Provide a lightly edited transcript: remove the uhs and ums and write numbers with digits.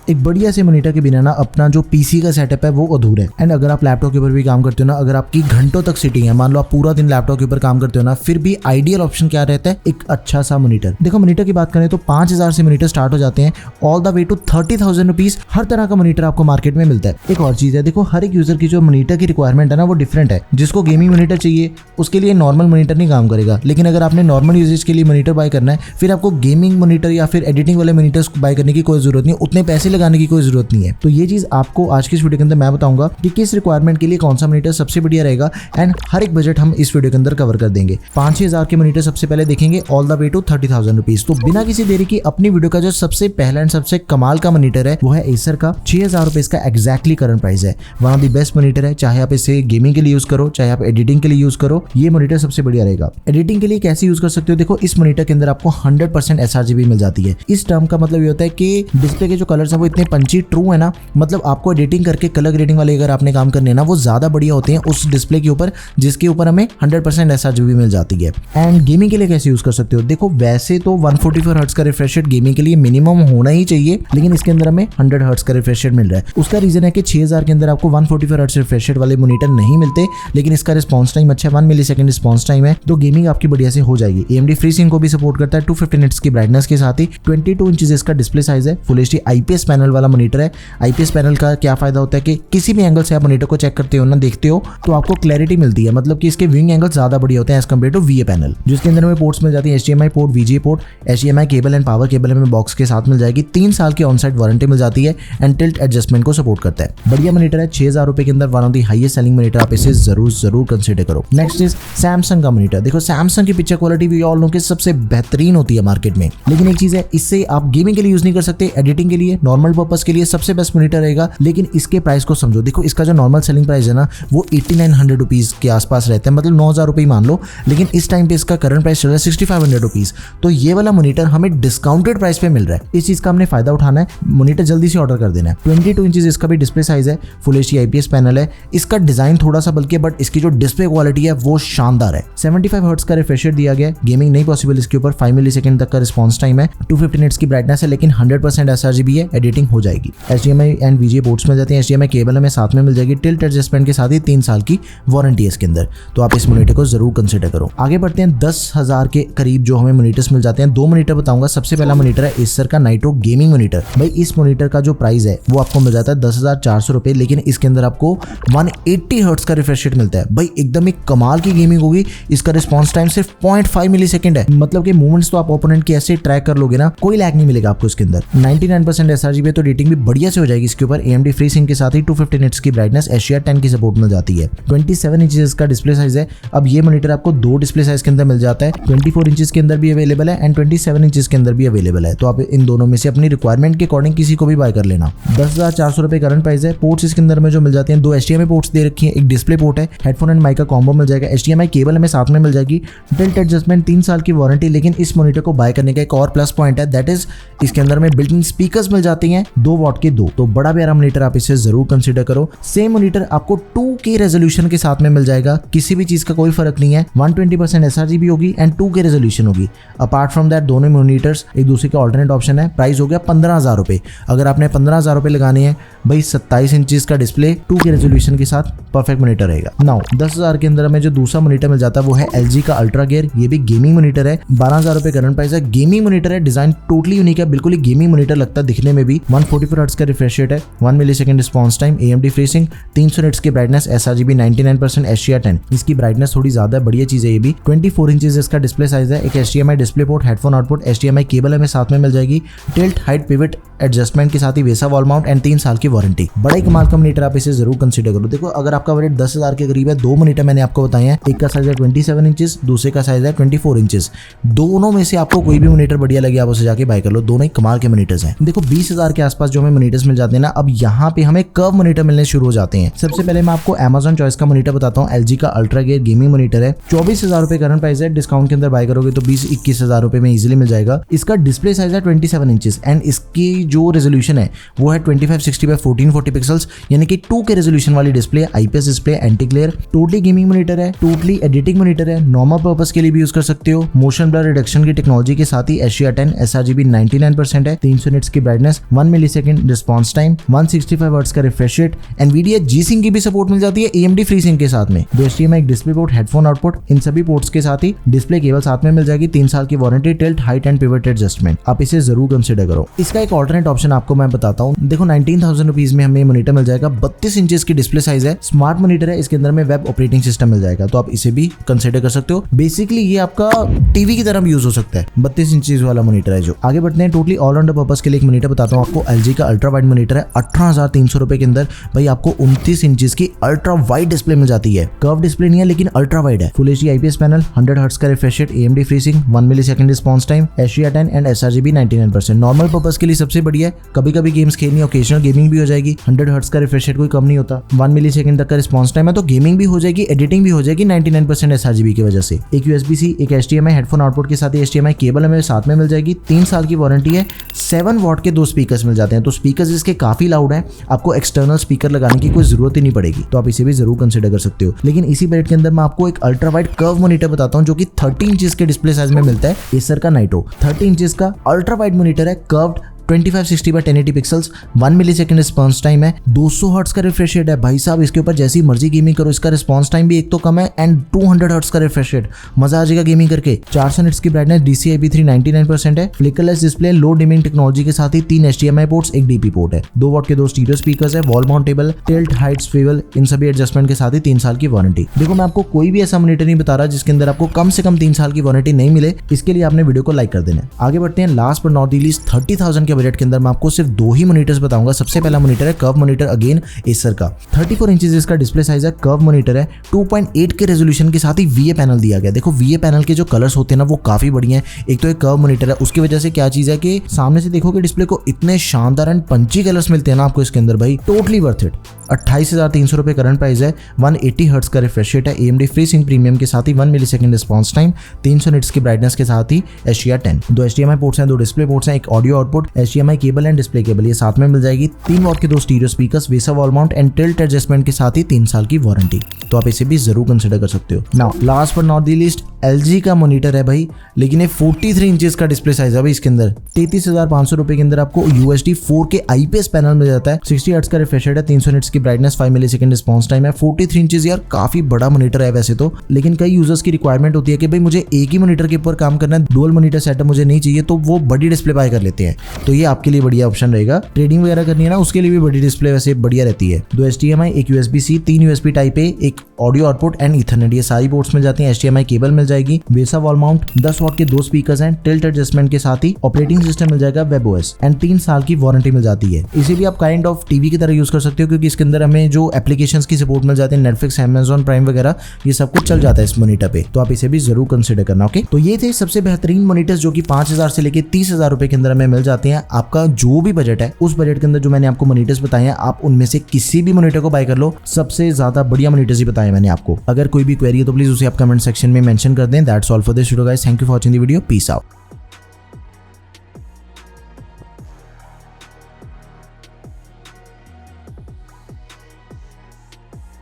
एक बढ़िया से मॉनिटर के बिना ना अपना जो पीसी का सेटअप है वो अधूरा है। एंड अगर आप लैपटॉप के ऊपर भी काम करते हो ना, अगर आपकी घंटों तक सिटिंग है, मान लो आप पूरा दिन लैपटॉप के ऊपर काम करते हो ना, फिर भी आइडियल ऑप्शन क्या रहता है, एक अच्छा सा मॉनिटर। देखो मॉनिटर की बात करें तो 5000 से मॉनिटर स्टार्ट हो जाते हैं all the way to 30,000 rupees. हर तरह का मॉनिटर आपको मार्केट में मिलता है। एक और चीज है, देखो हर एक यूजर की जो मॉनिटर की रिक्वायरमेंट है ना वो डिफरेंट है। जिसको गेमिंग मॉनिटर चाहिए उसके लिए नॉर्मल मॉनिटर नहीं काम करेगा, लेकिन अगर आपने नॉर्मल यूजेज के लिए मॉनिटर बाय करना है, फिर आपको गेमिंग मॉनिटर या फिर एडिटिंग वाले मॉनिटर्स बाय करने की कोई जरूरत नहीं है, उतने पैसे लगाने की कोई जरूरत नहीं है। तो ये चीज आपको आज की इस वीडियो के अंदर मैं बताऊंगा कि किस रिक्वायरमेंट के लिए कौन सा मॉनिटर सबसे बढ़िया रहेगा। एंड हर एक बजट हम इस वीडियो के अंदर कवर कर देंगे। 5-6 के मॉनिटर सबसे पहले देखेंगे all the way to 30,000 rupees. तो बिना किसी देरी की अपनी वीडियो का जो सबसे पहला एंड सबसे कमाल का मॉनिटर है वो है एसर का 6000 रुपए इसका एग्जैक्टली करंट प्राइस है। One of the best monitor है, चाहे आप इसे गेमिंग के लिए यूज करो चाहे आप एडिटिंग के लिए यूज करो, ये मॉनिटर सबसे बढ़िया रहेगा। एडिटिंग के लिए कैसे यूज कर सकते हो, देखो इस मॉनिटर के अंदर आपको 100% sRGB मिल जाती है। इस टर्म का मतलब ये होता है कि डिस्प्ले के जो कलर्स है वो इतने पंची ट्रू है ना, मतलब आपको एडिटिंग करके कलर ग्रेडिंग वाले अगर आपने काम करने ना वो ज्यादा बढ़िया होते हैं उस डिस्प्ले के ऊपर जिसके ऊपर हमें 100% sRGB मिल जाती है। एंड गेमिंग के लिए कैसे यूज कर सकते हो, देखो वैसे तो 144 हर्ट्ज का रिफ्रेश रेट गेमिंग के लिए मिनिमम होना ही चाहिए, लेकिन इसके अंदर हमें 100 हर्ट्ज का रिफ्रेश रेट मिल रहा है। उसका रीजन है कि 6000 के अंदर आपको 144 हर्ट्ज रिफ्रेश रेट वाले मॉनिटर नहीं मिलते, लेकिन इसका रिस्पॉन्स टाइम अच्छा है, 1 मिलीसेकंड रिस्पॉन्स टाइम है, तो गेमिंग आपकी बढ़िया से हो जाएगी। AMD FreeSync को भी सपोर्ट करता है 250 निट्स की ब्राइटनेस के साथ ही। 22 इंचेस इसका डिस्प्ले साइज है, फुल HD IPS पैनल वाला मॉनिटर है। IPS पैनल का क्या फायदा होता है कि किसी भी एंगल से आप मॉनिटर को चेक करते हो ना, देखते हो तो आपको क्लैरिटी मिलती है, मतलब कि इसके व्यूइंग एंगल ज्यादा बढ़िया होते हैं as compare to VA panel, जिसके अंदर में पोर्ट्स मिल जाती है HDMI port, VGA port, HDMI cable and power cable हमें बॉक्स के साथ मिल जाएगी। 3 साल की ऑन साइट वारंटी मिल जाती है एंड टिल्ट एडजस्टमेंट को सपोर्ट करता है। बढ़िया मॉनिटर है, 6000 रुपए के अंदर one of the highest selling monitor, आप इसे जरूर कंसीडर करो। नेक्स्ट इज सैमसंग का मॉनिटर। देखो सैमसंग की picture quality we all know कि सबसे बेहतरीन होती है मार्केट में, लेकिन एक चीज है, इससे आप गेमिंग के लिए यूज नहीं कर सकते, एडिटिंग के लिए नॉर्मल पर्पस के लिए सबसे बेस्ट मॉनिटर रहेगा। लेकिन इसके प्राइस को समझो, देखो इसका जो नॉर्मल सेलिंग प्राइस है ना वो 8900 रुपीज के आसपास रहता है, मतलब 9000 रुपए मान लो, लेकिन इस टाइम पे इसका करंट प्राइस चल रहा है 6500 रुपीज। तो ये वाला मॉनिटर हमें डिस्काउंटेड प्राइस पे मिल रहा है। इस चीज का हमने फायदा उठाना है, मॉनिटर जल्दी से ऑर्डर कर देना है। 22 इंचेस इसका भी डिस्प्ले साइज है, फुल HD IPS पैनल है। इसका डिजाइन थोड़ा सा बल्कि, बट इसकी जो डिस्प्ले क्वालिटी है वो शानदार है। 75 हर्ट्ज का रिफ्रेश रेट दिया गया है, गेमिंग नहीं पॉसिबल इसके ऊपर, 5 मिलीसेकंड तक का रिस्पॉन्स टाइम है, 250 निट्स की ब्राइटनेस है, लेकिन 100% sRGB है, एडिटिंग हो जाएगी। HDMI एंड VGA पोर्ट्स मिल जाते हैं, HDMI केबल हमें साथ में मिल जाएगी, टिल्ट एडजस्टमेंट के साथ ही 3 साल की वारंटी है इसके अंदर। तो आप इस मॉनिटर को जरूर कंसीडर करो। आगे बढ़ते हैं, 10,000 के करीब जो हमें मॉनिटर्स मिल जाते हैं। 2 मॉनिटर बताऊंगा। सबसे पहला मॉनिटर है एसर का नाइट्रो गेमिंग मॉनिटर। भाई इस मॉनिटर का जो प्राइस है वो आपको मिल जाता है 10,400 रुपए, लेकिन इसके अंदर आपको 180 हर्ट्ज का रिफ्रेश रेट मिलता है। भाई एकदम एक कमाल की गेमिंग होगी। इसका रिस्पॉन्स टाइम सिर्फ 0.5 मिलीसेकंड है, मतलब कि मूवमेंट्स तो आप ओपोनेंट की ऐसे ट्रैक कर लोगे ना, कोई लैग नहीं मिलेगा आपको इसके अंदर। 99% sRGB, तो रेटिंग भी बढ़िया से हो जाएगी इसके ऊपर। AMD FreeSync के साथ ही 250 निट्स की ब्राइटनेस, HDR10 की सपोर्ट मिल जाती है। 27 इंचेस का डिस्प्ले साइज है। अब ये मॉनिटर आपको 2 डिस्प्ले साइज के अंदर मिल जाता है, 24 इंचेस के अंदर भी अवेलेबल है एंड 27 इंचेस के अंदर भी अवेलेबल है। तो आप इन दोनों में से अपनी रिक्वायरमेंट के अकॉर्डिंग किसी को भी बाय कर लेना। 10,400 रुपए करंट प्राइस है। पोर्ट्स इसके अंदर में जो मिल जाते हैं, 2 HDMI पोर्ट्स दे रखी है, एक डिस्प्ले पोर्ट है, हेडफोन एंड माइक का कॉम्बो मिल जाएगा, HDMI केबल हमें साथ में मिल जाएगी, टिल्ट एडजस्टमेंट, 3 साल की वारंटी। लेकिन इस मॉनिटर को बाय करने का एक और प्लस पॉइंट है, दैट इज इसके अंदर में बिल्ट इन स्पीकर्स मिल जाते हैं, 2 वॉट के 2। तो बड़ा प्यारा मॉनिटर, आप इसे जरूर कंसीडर करो। सेम मॉनिटर आपको 2K रेजोल्यूशन के साथ में मिल जाएगा, किसी भी चीज का कोई फर्क नहीं है। 120% sRGB होगी एंड 2K रेजोल्यूशन होगी। अपार्ट फ्रॉम दैट दोनों मॉनिटर्स एक दूसरे का ऑल्टरनेट ऑप्शन है। प्राइस हो गया 15,000 रुपए। अगर आपने 15,000 रुपए लगाने हैं, भाई 27 इंचेस का डिस्प्ले 2K रेजोल्यूशन के साथ परफेक्ट मॉनिटर रहेगा। नाउ 10,000 के अंदर हमें जो दूसरा मॉनिटर मिल जाता है वो है LG का अल्ट्रा गियर। ये भी गेमिंग मॉनिटर है, 12,000 रुपए करंट प्राइस है। गेमिंग मॉनिटर है, डिजाइन टोटली यूनिक है, बिल्कुल ही गेमिंग मॉनिटर लगता है दिखने में भी। 144 हर्ट्ज का रिफ्रेश रेट है, 1 millisecond response time, AMD FreeSync, 300 nits की ब्राइटनेस, sRGB 99%, HDR10। इसकी ब्राइटनेस थोड़ी ज्यादा बढ़िया चीज है ये भी। 24 इंचेस इसका डिस्प्ले साइज है, एक HDMI display port, headphone output, HDMI cable हमें साथ में मिल जाएगी, टिल्ट हाइट पिवट एडजस्टमेंट के साथ ही वेसा वॉल माउंट एंड 3 साल की वारंटी। बड़ा ही कमाल का मॉनिटर, आप इसे जरूर कंसीडर करो। देखो अगर आपका बजट 10,000 के करीब है, 2 मॉनिटर मैंने आपको बताए हैं, एक का साइज है 27 इंचेस, दूसरे का साइज है 24 इंचेस। दोनों में से आपको कोई भी मॉनिटर बढ़िया लगे आप उसे जाके बाय कर लो, दोनों ही कमाल के मॉनिटर्स हैं। देखो 20,000 के आसपास जो हमें मॉनिटर्स मिल जाते हैं ना, अब यहाँ पे हमें कर्व मॉनिटर मिलने शुरू हो जाते हैं। सबसे पहले मैं आपको Amazon चॉइस का मॉनिटर बताता हूँ। LG का अल्ट्रा गियर गेमिंग मॉनिटर है, 24,000 रुपए करंट प्राइस है। डिस्काउंट के अंदर बाय करोगे तो 20-21,000 रुपए में इजीली मिल जाएगा। इसका डिस्प्ले साइज है 27 इंचेस एंड इसकी जो रेजोल्यूशन है वो है 2560 by 1440 पिक्सल्स, यानी कि 2K रेजोल्यूशन वाली display, IPS display, anti glare. Totally gaming monitor है, टोटली एडिटिंग मॉनिटर है, नॉर्मल पर्पस के लिए भी यूज कर सकते हो। मोशन ब्लर रिडक्शन की टेक्नोलॉजी के साथ ही HDR10, sRGB 99% है, 300 निट्स की brightness, 1 millisecond response time, 165 hertz का रिफ्रेश रेट, एनवीडिया G-Sync की भी सपोर्ट मिल जाती है AMD FreeSync के साथ में, 2 HDMI, एक डिस्प्ले पोर्ट, हेडफोन आउटपुट, इन सभी पोर्ट्स के साथ ही डिस्प्ले केबल साथ में मिल जाएगी, 3 साल की warranty, tilt, height and pivot adjustment. आप इसे जरूर कंसिडर करो। इसका एक ऑल्टरनेट ऑप्शन आपको मैं बताता हूँ। देखो 19,000 रुपीज में हमें मॉनिटर मिल जाएगा, 32 इंचेस की डिस्प्ले साइज है, स्मार्ट मॉनिटर है, इसके अंदर में वेब ऑपरेटिंग सिस्टम मिल जाएगा, तो आप इसे भी कंसिडर कर सकते हो। बेसिकली ये आपका टीवी की तरह यूज हो सकता है, 32 इंचेस वाला मॉनिटर है जो। आगे बढ़ते हैं, टोटली ऑल राउंडर पर्पस के लिए एक मॉनिटर बताता हूँ आपको। LG का अल्ट्रा वाइड मॉनिटर है, 18,300 रुपए के अंदर भाई आपको 29 इंचेस की अल्ट्रा वाइड डिस्प्ले मिल जाती है। कर्व डिस्प्ले नहीं है लेकिन अल्ट्रा वाइड है। Full HD IPS panel, 100 hertz का refresh rate, AMD FreeSync, 1 millisecond response time, HDR10 and sRGB 99%। Normal purpose के लिए सबसे बढ़िया है, कभी कभी गेम्स खेलनी, ओकेजनल गेमिंग भी हो जाएगी। 100 हर्ट्ज का रिफ्रेश रेट कोई कम नहीं होता, 1 मिलीसेकंड तक का रिस्पॉन्स टाइम है, तो गेमिंग भी हो जाएगी, एडिटिंग भी हो जाएगी 99% sRGB की वजह से। एक USB-C, एक HDMI, हेडफोन आउटपुट के साथ ही HDMI केबल हमें साथ में मिल जाएगी, 3 साल की वारंटी है, 7 वॉट के 2 स्पीकर्स मिल जाते हैं, तो स्पीकर्स इसके काफी लाउड हैं, आपको एक्सटर्नल स्पीकर लगाने की कोई जरूरत ही नहीं पड़ेगी, तो आप इसे भी जरूर कंसिडर कर सकते हो। लेकिन इसी बजट के अंदर मैं आपको एक अल्ट्रा वाइड कर्व मॉनिटर बताता हूँ जो कि 30 इंचेस के डिस्प्ले साइज में मिलता है। एसर का नाइट्रो 30 इंचेस का अल्ट्रा वाइड मॉनिटर है, curved, 2560 by 1080 pixels, 1 millisecond response time है, 200 हर्ट्ज का रिफ्रेश रेट है। भाई साहब इसके ऊपर जैसी मर्जी गेमिंग करो, इसका रिस्पॉन्स टाइम भी एक तो कम है एंड 200 हर्ट्ज का रिफ्रेश रेट, मजा आ जाएगा गेमिंग करके। 400 निट्स की ब्राइटनेस, DCI-P3 99% है, flickerless display, low dimming technology के साथ ही 3 HDMI पोर्ट्स, एक DP पोर्ट है, 2 वॉट के 2 स्टीरियो स्पीकर्स है, wall mountable, tilt, height, swivel, इन सभी एडजस्टमेंट के साथ ही 3 साल की वारंटी। देखो मैं आपको कोई भी ऐसा मॉनिटर नहीं बता रहा जिसके अंदर आपको कम से कम 3 साल की वारंटी नहीं मिले, इसके लिए आपने वीडियो को लाइक कर देना है। आगे बढ़ते हैं, last but not the least 30,000 के बजट के अंदर मैं आपको सिर्फ 2 ही मॉनिटर्स बताऊंगा। सबसे पहला मॉनिटर है कर्व मॉनिटर, अगेन एसर का, 34 इंचेस इसका डिस्प्ले साइज है, कर्व मॉनिटर है, 2.8 के रेजोल्यूशन के साथ ही VA पैनल दिया गया। देखो VA पैनल के जो कलर्स होते हैं ना वो काफी बढ़िया है। एक तो एक कर्व मॉनिटर है, उसकी वजह से क्या चीज है कि सामने से देखोगे डिस्प्ले को इतने शानदार एंड पंची कलर्स मिलते हैं ना आपको इसके अंदर, भाई टोटली वर्थ इट। 28,300 रुपए करंट प्राइस है, 180 हर्ट्ज का रिफ्रेश रेट है, AMD FreeSync प्रीमियम के साथ ही 1 मिलीसेकंड रिस्पॉन्स टाइम, 300 निट्स की ब्राइटनेस के साथ ही HDR10, 2 HDMI पोर्ट्स हैं, 2 डिस्प्ले पोर्ट्स हैं, एक audio output, HDMI cable and display cable ये साथ में मिल जाएगी, 3 वॉट के 2 stereo speakers, VESA wall mount and tilt adjustment के साथ ही 3 साल की वारंटी, तो आप इसे भी जरूर कंसिडर कर सकते हो। Now last but not the least, LG का मॉनिटर है भाई, लेकिन ये 43 इंचेस का डिस्प्ले साइज है भाई, इसके अंदर 33,500 रुपए के अंदर आपको UHD 4K IPS पैनल मिल जाता है, 60 हर्ट्ज का रिफ्रेश रेट है, 300 निट्स की ब्राइटनेस, 5 मिलीसेकंड रिस्पॉन्स टाइम है, 43 इंचेस यार काफी बड़ा मॉनिटर है वैसे तो, लेकिन कई यूजर्स की रिक्वायरमेंट होती है कि भाई मुझे एक ही मॉनिटर के ऊपर काम करना है, डुअल मॉनिटर सेटअप मुझे नहीं चाहिए, तो वो बड़ी डिस्प्ले बाय कर लेते हैं, तो ये आपके लिए बढ़िया ऑप्शन रहेगा। ट्रेडिंग वगैरह करनी है ना उसके लिए भी बड़ी डिस्प्ले वैसे बढ़िया रहती है। 2 HDMI, एक USB-C, 3 USB टाइप ए, एक ऑडियो आउटपुट एंड ईथरनेट, ये सारी पोर्ट्स मिल जाती हैं, HDMI केबल मिल जाएगी, वेसा वॉल माउंट, 10 वॉट के 2 स्पीकर्स हैं, टिल्ट एडजस्टमेंट के साथ ही ऑपरेटिंग सिस्टम मिल जाएगा WebOS एंड 3 साल की वारंटी मिल जाती है। इसे भी आप काइंड ऑफ टीवी की तरह यूज कर सकते हो क्योंकि इसके अंदर हमें जो एप्लीकेशंस की सपोर्ट मिल जाती है, नेटफ्लिक्स, Amazon प्राइम वगैरह, ये सब कुछ चल जाता है इस मॉनिटर पे, तो आप इसे भी जरूर कंसिडर करना। ओके, तो ये थे सबसे बेहतरीन मॉनिटर्स जो कि 5,000 से लेके 30,000 रुपए के अंदर हमें मिल जाते हैं। आपका जो भी बजट है उस बजट के अंदर जो मैंने आपको मॉनिटर्स बताए हैं, आप उनमें से किसी भी मॉनिटर को बाय कर लो, सबसे ज्यादा बढ़िया मॉनिटर्स ही बताए मैंने आपको। अगर कोई भी क्वेरी है तो प्लीज उसे आप कमेंट सेक्शन में मेंशन कर दें। That's all for this video guys, thank you for watching the video, peace out.